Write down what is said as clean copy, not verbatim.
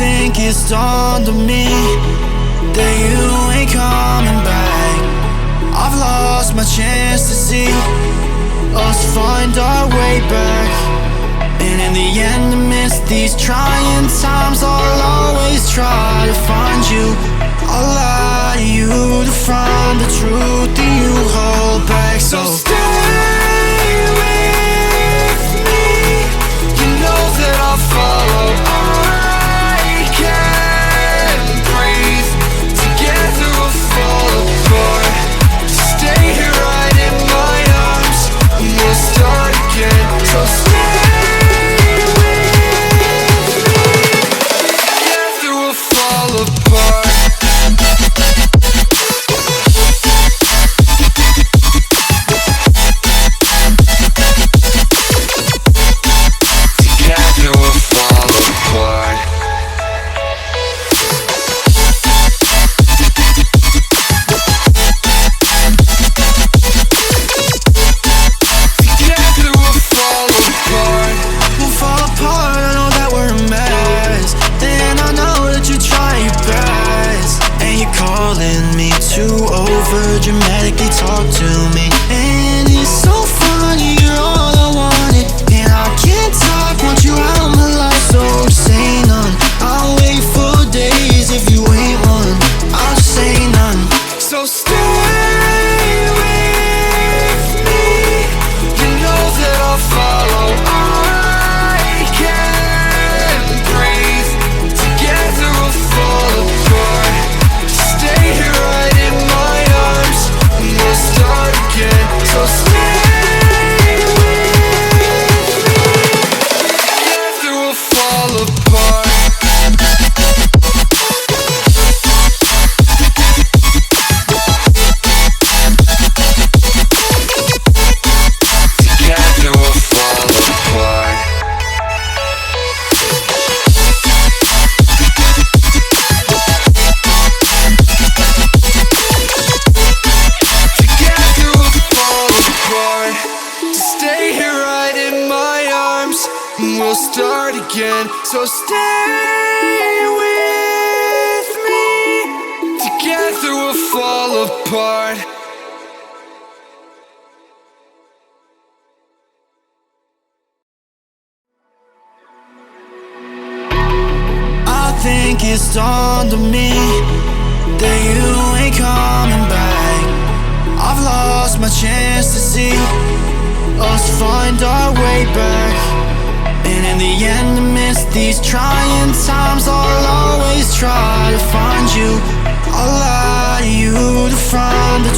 think it's dawned on me that you ain't coming back. I've lost my chance to see us find our way back. And in the end, amidst these trying times, I'll always try to find you. I'll lie to you to find the truth that you hold back. So stay with me. You know that I'll follow. I can't breathe. Together we'll fall apart. Stay here right in my arms, and we'll start again. So stay with me. Together we'll fall apart. Dramatically talk to me, and it's so funny, you're all I wanted, and I can't talk, want you out of my life, so just say none. I'll wait for days if you ain't one, I'll just say none. So stay with me, you know that I'll follow. I can't breathe, together we'll fall apart. Stay here right in my arms, we'll start again. So stay with me. Together we'll fall apart. Together we'll fall apart. Stay here right in my arms, and we'll start again. So stay with me. Together we'll fall apart. I think it's dawned on me that you ain't coming back. I've lost my chance to see us find our way back. And in the end, amidst these trying times, I'll always try to find you. I'll lie to you to find the